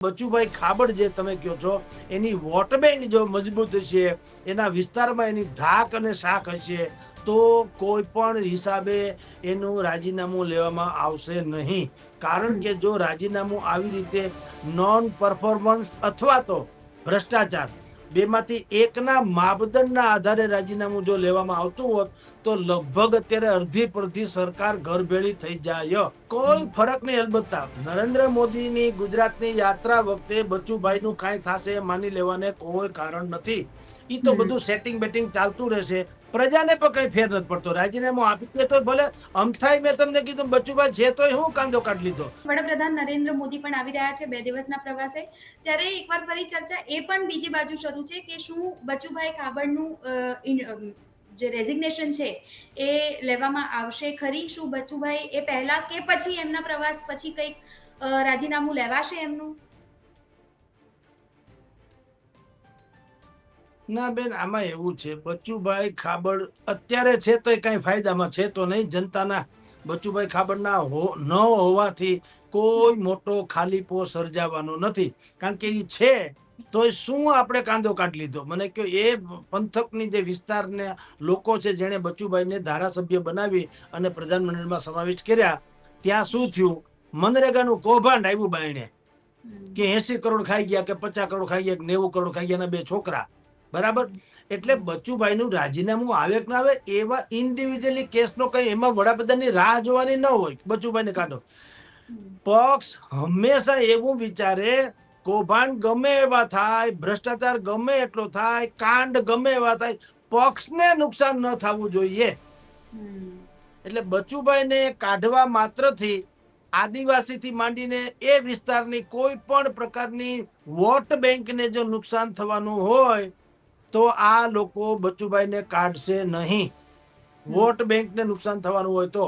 બચુભાઈ ખાબડ જે તમે કહો છો એની વોટ બેંક જો મજબૂત છે, એના વિસ્તારમાં એની ધાક અને શાખ હશે તો કોઈ પણ હિસાબે એનું રાજીનામું લેવામાં આવશે નહીં. કારણ કે જો રાજીનામું આવી રીતે નોન પરફોર્મન્સ અથવા તો ભ્રષ્ટાચાર બેમાંથી એકના માપદંડના આધારે રાજીનામું જો લેવામાં આવતું હોત તો લગભગ અત્યારે અડધી પડધી સરકાર ઘરભેળી થઈ જાય. કોઈ ફરક નહીં. અલબત્તા નરેન્દ્ર મોદીની ગુજરાતની યાત્રા વખતે બચુભાઈનું કાંઈ થશે માની લેવાને કોઈ કારણ નથી. એ તો બધું સેટિંગ બેટિંગ ચાલતું રહેશે. પ્રજાને પણ કઈ ફેર નથી પડતો. રાજીનામું આપી દે તો ભલે અમથાઈ મેં તમને કીધું બચુભાઈ છે તો હું કાંદો કાઢી લીધો. વડાપ્રધાન નરેન્દ્ર મોદી પણ આવી રહ્યા છે 2 દિવસના પ્રવાસે, ત્યારે એકવાર ફરી ચર્ચા એ પણ બીજી બાજુ શરૂ છે કે શું બચુભાઈ ખાબડનું જે રેઝિગ્નેશન છે એ લેવામાં આવશે ખરી? શું બચુભાઈ એ પહેલા કે પછી એમના પ્રવાસ પછી કંઈક રાજીનામું લેવાશે એમનું? ના બેન, આમાં એવું છે, બચુભાઈ ખાબડ અત્યારે છે તો કઈ ફાયદામાં છે તો નહીં. જનતાના બચુભાઈ ખાબડના ન હોવાથી કોઈ મોટો ખાલીપો સર્જાવાનો નથી. કારણ કે એ છે તો શું આપણે કાંદો કાઢી લીધો? મને કહો, એ પંથકની જે વિસ્તારને લોકો છે જેણે બચુભાઈને ધારાસભ્ય બનાવી અને પ્રધાનમંત્રીમાં સમાવેશ કર્યા, ત્યાં શું થયું? મનરેગાનું કૌભાંડ આવ્યું બાયણે કે 80 કરોડ ખાઈ ગયા કે 50 કરોડ ખાઈ ગયા કે 90 કરોડ ખાઈ ગયા, 2 છોકરા. બરાબર. એટલે બચુભાઈનું રાજીનામું આવે કે ના આવે, એવા ઇન્ડિવિજ્યુઅલી કેસનો કઈ એમાં વડાપ્રધાનની રાહ જોવાની ન હોય. બચુભાઈને કાઢો. પક્ષ હંમેશા એવું વિચારે, કૌભાંડ ગમે એવા થાય, ભ્રષ્ટાચાર ગમે એટલો થાય, કાંડ ગમે એવા થાય, પક્ષને નુકસાન ન થવું જોઈએ. એટલે બચુભાઈને કાઢવા માત્રથી આદિવાસીથી માંડીને એ વિસ્તારની કોઈ પણ પ્રકારની વોટ બેંકને જો નુકસાન થવાનું હોય તો આ લોકો બચુભાઈને કાઢશે નહીં. વોટ બેંકને નુકસાન થવાનું હોય તો.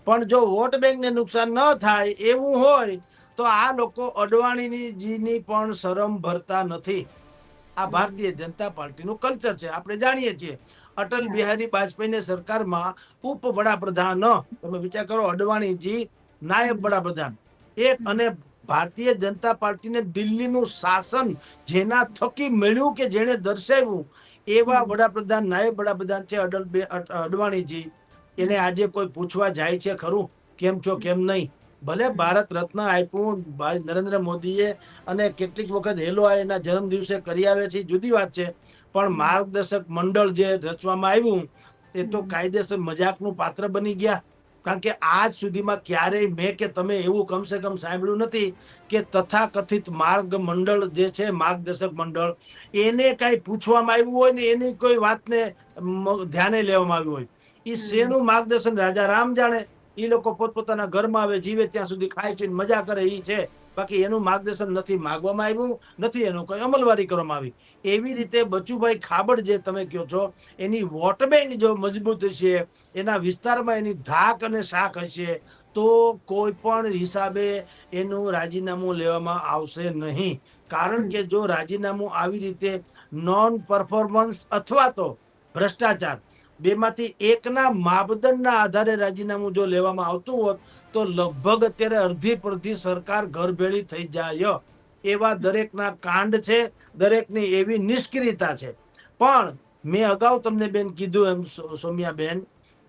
પણ જો વોટ બેંકને નુકસાન ન થાય એવું હોય તો આ લોકો અડવાણીજીની પણ શરમ ભરતા નથી. આ ભારતીય જનતા પાર્ટીનું કલ્ચર છે, આપણે જાણીએ છીએ. અટલ બિહારી વાજપેયીની સરકારમાં ઉપ વડાપ્રધાન, તમે વિચાર કરો, અડવાણીજી નાયબ વડાપ્રધાન, એક અને ભારતીય જનતા પાર્ટીને દિલ્હીનું શાસન જેના થકી મળ્યું કે જેને દર્શાવ્યું એવા વડાપ્રધાન, નાયબ વડાપ્રધાન છે અડવાણીજી. એને આજે કોઈ પૂછવા જાય છે ખરું કેમ છો કેમ નહીં? ભલે ભારત રત્ન આપ્યું નરેન્દ્ર મોદીએ અને કેટલીક વખત હેલો એના જન્મ દિવસે કરી આવે છે, જુદી વાત છે. પણ માર્ગદર્શક મંડળ જે રચવામાં આવ્યું એ તો કાયદેસર મજાકનું પાત્ર બની ગયા. કારણ કે આજ સુધીમાં ક્યારેય મેં કે તમે એવું કમસે કમ સાંભળ્યું નથી કે તથાકથિત માર્ગ મંડળ જે છે, માર્ગદર્શક મંડળ, એને કઈ પૂછવામાં આવ્યું હોય ને એની કોઈ વાતને ધ્યાને લેવામાં આવ્યું હોય. એ શેનું માર્ગદર્શન રાજા રામ જાણે. એ લોકો પોતપોતાના ઘરમાં આવે, જીવે ત્યાં સુધી ખાય છે, મજા કરે, એ છે. બાકી એનું માર્ગદર્શન નથી માંગવામાં આવ્યું, નથી એનું કોઈ અમલવારી કરવામાં આવી. એવી રીતે બચુભાઈ ખાબડ જે તમે કહો છો એની વોટ બેંક જો મજબૂત છે, એના વિસ્તારમાં એની ધાક અને શાખ હશે તો કોઈ પણ હિસાબે એનું રાજીનામું લેવામાં આવશે નહીં. કારણ કે જો રાજીનામું આવી રીતે નોન પરફોર્મન્સ અથવા તો ભ્રષ્ટાચાર બેમાંથી એકના માપદંડના આધારે રાજીનામું જો લેવામાં આવતું હોત તો લગભગ અત્યારે અડધી પડધી સરકાર ઘરભેળી થઈ જાય. એવા દરેકના કાંડ છે, દરેકની એવી નિષ્ક્રિયતા છે. પણ મેં અગાઉ તમને બેન કીધું એમ, સૌમ્યાબેન,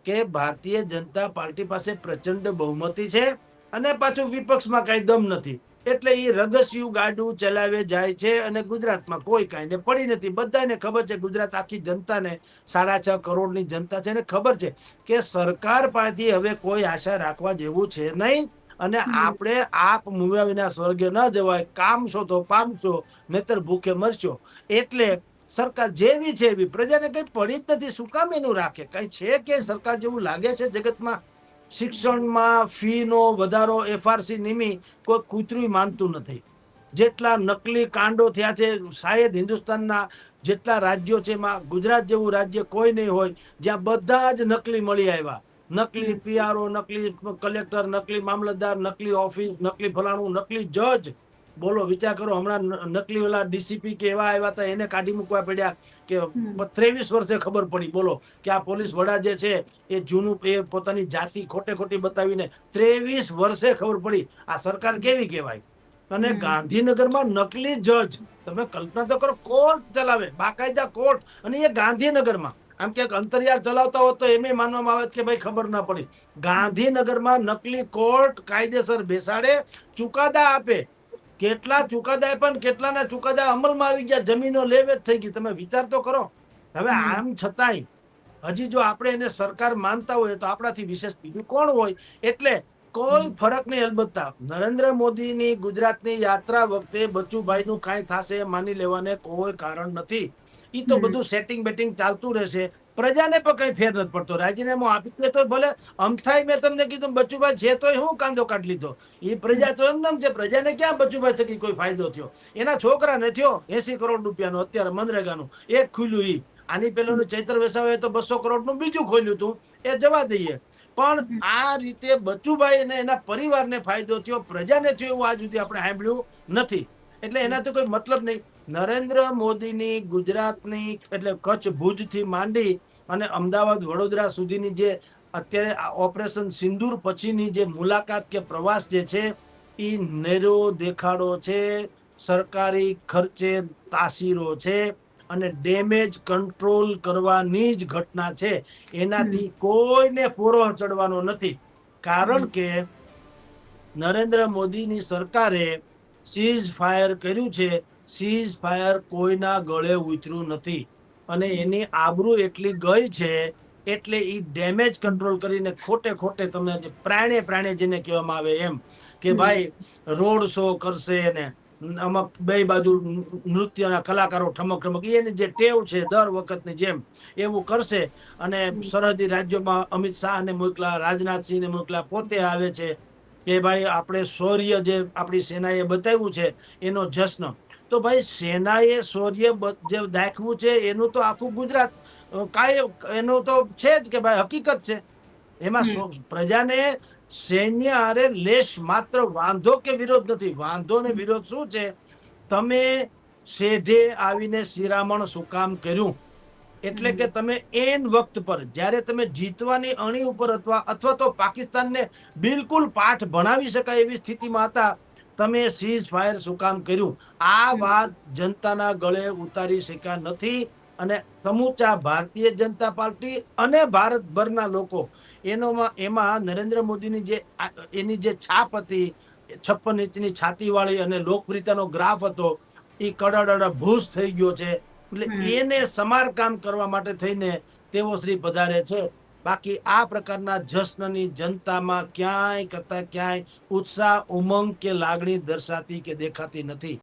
કે ભારતીય જનતા પાર્ટી પાસે પ્રચંડ બહુમતી છે અને પાછું વિપક્ષમાં કઈ દમ નથી. એટલે એ રગસિયું ગાડું ચલાવે જાય છે અને ગુજરાતમાં કોઈ કાંઈને પડી નથી. બધાને ખબર છે, ગુજરાત આખી જનતાને 6.5 કરોડની જનતા છે, એને ખબર છે કે સરકાર પાસેથી હવે કોઈ આશા રાખવા જેવું છે નહીં. અને આપણે આપ મુવ્યા વિના સ્વર્ગે ન જવાય, કામશો તો પામશો, નહીતર ભૂખે મરશો. એટલે સરકાર જેવી છે એવી, પ્રજાને કઈ પડી જ નથી. શું કામ એનું રાખે? કઈ છે કે સરકાર જેવું લાગે છે જગતમાં? શિક્ષણમાં ફીનો વધારો એફઆરસી નિમી કોઈ કૂતરું માનતું નથી. જેટલા નકલી કાંડો થયા છે, શાયદ હિન્દુસ્તાનના જેટલા રાજ્યો છે એમાં ગુજરાત જેવું રાજ્ય કોઈ નહીં હોય જ્યાં બધા જ નકલી મળી આવ્યા. નકલી પીઆરઓ, નકલી કલેક્ટર, નકલી મામલતદાર, નકલી ઓફિસ, નકલી ફલાણું, નકલી જજ. બોલો, વિચાર કરો, હમણાં નકલી ઓલા ડીસીપી કે એવા આવ્યા હતા, એને કાઢી મૂકવા પડ્યા કે 23 વર્ષે ખબર પડી. બોલો કે આ પોલીસ વડા જે છે એ જૂનું, એ પોતાની જાતિ ખોટે ખોટી બતાવીને 23 વર્ષે ખબર પડી. આ સરકાર કેવી કહેવાય? અને ગાંધીનગરમાં નકલી જજ, તમે કલ્પના તો કરો, કોર્ટ ચલાવે, બાકાયદા કોર્ટ, અને એ ગાંધીનગરમાં. આમ ક્યાંક અંતરિયાળ ચલાવતા હોત તો એમ માનવામાં આવે કે ભાઈ ખબર ના પડી. ગાંધીનગરમાં નકલી કોર્ટ કાયદેસર બેસાડે, ચુકાદા આપે. કેટલા ચુકાદા આપ્યા ને કેટલાના ચુકાદા અમલમાં આવી ગયા, જમીનો લે વેચ થઈ ગઈ. તમે વિચાર તો કરો. હવે આમ છતાંય હજી જો આપણે એને સરકાર માનતા હોય તો આપણાથી વિશેષ બીજું કોણ હોય. એટલે કોઈ ફરક નહીં. અલબત્તા નરેન્દ્ર મોદીની ગુજરાતની યાત્રા વખતે બચુભાઈનું કાંઈ થશે માની લેવાને કોઈ કારણ નથી. એ તો બધું સેટિંગ બેટિંગ ચાલતું રહેશે. પ્રજાને પણ કઈ ફેર નથી પડતો. રાજીનામું આપી દે તો ભલે. અમથાઈ મેં તમને કીધું બચુભાઈ છે તો હું કાંદો કાઢી લીધો. એ પ્રજા તો એમ છે. પ્રજાને ક્યાં બચુભાઈ થકી કોઈ ફાયદો થયો? એના છોકરાને થયો 80 કરોડ રૂપિયાનો અત્યારે મનરેગાનું એક ખુલ્યું. ઈ આની પેલાનું ચૈત્ર વસાવે તો 200 કરોડનું બીજું ખોલ્યું હતું, એ જવા દઈએ. પણ આ રીતે બચુભાઈ અને એના પરિવારને ફાયદો થયો, પ્રજાને થયો એવું આજ સુધી આપણે સાંભળ્યું નથી. એટલે એના તો કોઈ મતલબ નહીં. નરેન્દ્ર મોદીની ગુજરાતની એટલે કચ્છ ભુજથી માંડી અને અમદાવાદ વડોદરા સુધીની જે અત્યારે ઓપરેશન સિંદૂર પછીની જે મુલાકાત કે પ્રવાસ જે છે એ નેરો દેખાડો છે, સરકારી ખર્ચે તાસીરો છે અને ડેમેજ કંટ્રોલ કરવાની જ ઘટના છે. એનાથી કોઈને પૂરો ચડવાનો નથી. કારણ કે નરેન્દ્ર મોદીની સરકારે સીઝ ફાયર કર્યું છે. સીઝ ફાયર કોઈના ગળે ઉતર્યું નથી અને એની આબરૂ એટલી ગઈ છે. એટલે એ ડેમેજ કંટ્રોલ કરીને ખોટે ખોટે તમને પ્રાણે જેને કહેવામાં આવે એમ કે ભાઈ રોડ શો કરશે ને આમાં બે બાજુ નૃત્યના કલાકારો ઠમક ઠમક, એની જે ટેવ છે દર વખતની જેમ એવું કરશે. અને સરહદી રાજ્યોમાં અમિત શાહને મોકલા, રાજનાથસિંહને મોકલા, પોતે આવે છે કે ભાઈ આપણે શૌર્ય જે આપણી સેનાએ બતાવ્યું છે એનો જશ્ન. તો ભાઈ સેનાએ શૌર્ય જે દાખવું છે એનું તો આખું ગુજરાત કાયમ એનું તો છે જ કે ભાઈ હકીકત છે. એમાં પ્રજાને સૈન્ય હારે લેશ માત્ર વાંધો કે વિરોધ નથી. વાંધો ને વિરોધ શું છે? તમે શેઢે આવીને શિરામણ શું કામ કર્યું? એટલે કે તમે એન વખત પર જ્યારે તમે જીતવાની અણી ઉપર અથવા તો પાકિસ્તાનને બિલકુલ પાઠ ભણાવી શકાય એવી સ્થિતિમાં હતા, તમે સીઝ ફાયર શું કામ કર્યું? આ વાત જનતાના ગળે ઉતારી શક્યા નથી. અને સમૂચા ભારતીય જનતા પાર્ટી અને ભારતભરના લોકો એમાં નરેન્દ્ર મોદીની જે એની જે છાપ હતી, 56 ઇંચની છાતી વાળી અને લોકપ્રિયતાનો ગ્રાફ હતો, એ કડડ ભૂસ થઈ ગયો છે. એટલે એને સમારકામ કરવા માટે થઈને તેઓ શ્રી પધારે છે. બાકી આ પ્રકારના જશ્નની જનતામાં ક્યાંય ઉત્સાહ, ઉમંગ કે લાગણી દર્શાતી કે દેખાતી નથી.